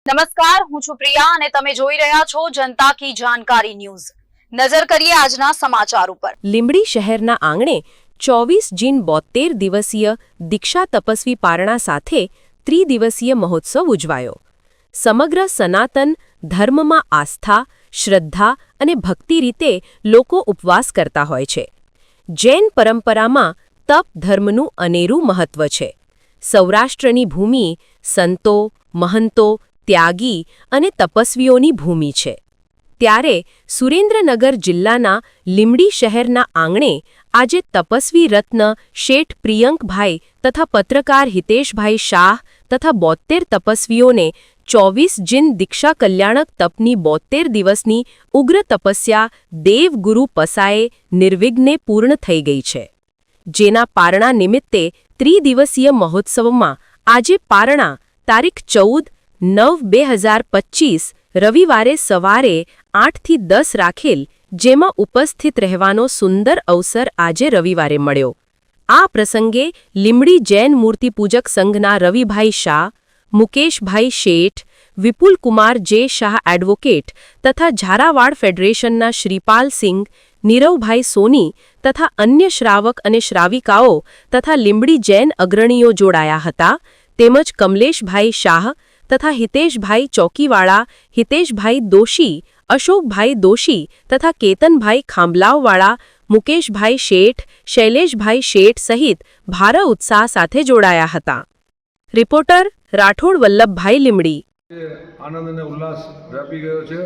નમસ્કાર, હું છું પ્રિયા અને તમે જોઈ રહ્યા છો જનતા કી જાણકારી ન્યૂઝ। નજર કરીએ આજના સમાચાર ઉપર। લીંબડી શહેરના આંગણે 24 જૂન 72 દિવસીય દીક્ષા તપસ્વી પારણા સાથે ત્રિદિવસીય મહોત્સવ ઉજવાયો। સમગ્ર સનાતન ધર્મમાં આસ્થા, શ્રદ્ધા અને ભક્તિ રીતે લોકો ઉપવાસ કરતા હોય છે। જૈન પરંપરામાં તપ ધર્મનું અનેરું મહત્વ છે। સૌરાષ્ટ્રની ભૂમિ સંતો, મહંતો, ત્યાગી અને તપસ્વીઓની ભૂમિ છે। ત્યારે સુરેન્દ્રનગર જિલ્લાના લીંબડી શહેરના આંગણે આજે તપસ્વી રત્ન શેઠ પ્રિયંકભાઈ તથા પત્રકાર હિતેશભાઈ શાહ તથા 72 તપસ્વીઓને 24 જૂન દીક્ષા કલ્યાણક તપની 72 દિવસની ઉગ્ર તપસ્યા દેવગુરુ પસાએ નિર્વિઘ્ને પૂર્ણ થઈ ગઈ છે। જેના પારણા નિમિત્તે ત્રિદિવસીય મહોત્સવમાં આજે પારણા તારીખ 14/9/2025 રવિવારે સવારે 8 થી 10 રાખેલ, જેમાં ઉપસ્થિત રહેવાનો સુંદર અવસર આજે રવિવારે મળ્યો। આ પ્રસંગે લીંબડી જૈન મૂર્તિપૂજક સંઘના રવિભાઈ શાહ, મુકેશભાઈ શેઠ, વિપુલકુમાર જે શાહ એડવોકેટ તથા ઝારાવાડ ફેડરેશનના શ્રીપાલ સિંઘ, નીરવભાઈ સોની તથા અન્ય શ્રાવક અને શ્રાવિકાઓ તથા લીંબડી જૈન અગ્રણીઓ જોડાયા હતા। તેમજ કમલેશભાઈ શાહ તથા હિતેશભાઈ ચોકીવાળા, હિતેશભાઈ દોશી, અશોકભાઈ દોશી તથા કેતનભાઈ ખાંભલાવવાળા, મુકેશભાઈ શેઠ, શૈલેષભાઈ શેઠ સહિત ભારે ઉત્સાહ સાથે જોડાયા હતા। રિપોર્ટર રાઠોડ વલ્લભભાઈ લીંબડી। આનંદ અને ઉલ્લાસ વ્યાપી ગયો છે।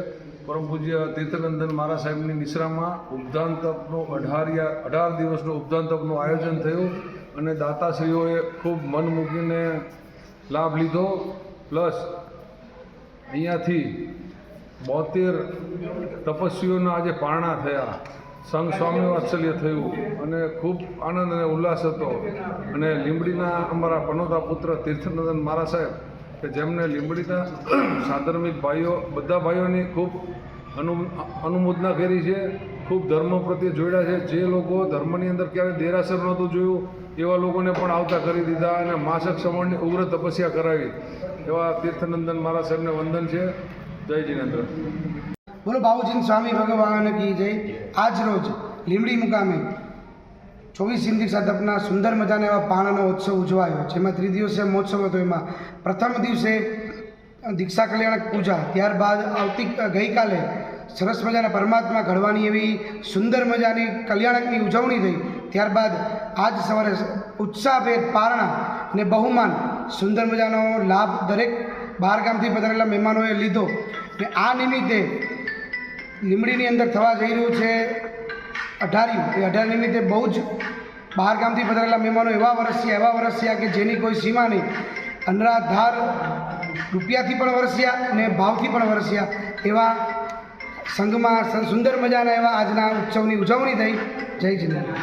પરમ પૂજ્ય તીર્થનંદન મહારાજ સાહેબની નિશ્રામાં ઉપદાન તપનું 18 દિવસનું ઉપદાન તપનું આયોજન થયું અને દાતાશ્રીઓએ ખૂબ મન મૂકીને લાભ લીધો। પ્લસ અહીંયાથી 72 તપસ્વીઓના આજે પારણા થયા, સંઘ સ્વામી વાત્સલ્ય થયું અને ખૂબ આનંદ અને ઉલ્લાસ હતો। અને લીંબડીના અમારા પનોતા પુત્ર તીર્થનંદન મહારાજ સાહેબ કે જેમને લીંબડીના સાધર્મિક ભાઈઓ બધા ભાઈઓની ખૂબ અનુમોદના કરી છે, ખૂબ ધર્મ પ્રત્યે જોડ્યા છે। જે લોકો ધર્મની અંદર ક્યારેય દેરાસર નહોતું જોયું એવા લોકોને પણ આવતા કરી દીધા અને માસક શ્રવણની ઉગ્ર તપસ્યા કરાવી। એવા તીર્થનંદન મહારાજ સાહેબને વંદન છે। જય જિનેન્દ્ર। બોલો બાબુજી સ્વામી ભગવાન કી જય। આજ રોજ લીંબડી મુકામે 24 જૂન દીક્ષા તપના સુંદર મજાના એવા પારણાનો ઉત્સવ ઉજવાયો, જેમાં ત્રિદિવસીય મહોત્સવ હતો। એમાં પ્રથમ દિવસે દીક્ષા કલ્યાણક પૂજા, ત્યારબાદ ગઈકાલે સરસ મજાના પરમાત્મા ઘડવાની એવી સુંદર મજાની કલ્યાણકની ઉજવણી થઈ। ત્યારબાદ આજ સવારે ઉત્સાહભેર પારણા ને બહુમાન સુંદર મજાનો લાભ દરેક બહાર ગામથી પધારેલા મહેમાનોએ લીધો। ને આ નિમિત્તે લીંબડીની અંદર થવા જઈ રહ્યું છે અઢારિયું। એ અઢાર નિમિત્તે બહુ જ બહાર ગામથી પધારેલા મહેમાનો એવા વરસ્યા કે જેની કોઈ સીમા નહીં। અનરાધાર રૂપિયાથી પણ વરસ્યા અને ભાવથી પણ વરસ્યા। એવા સંઘમાં સુંદર મજાના એવા આજના ઉત્સવની ઉજવણી થઈ। જય જિનેન્દ્ર।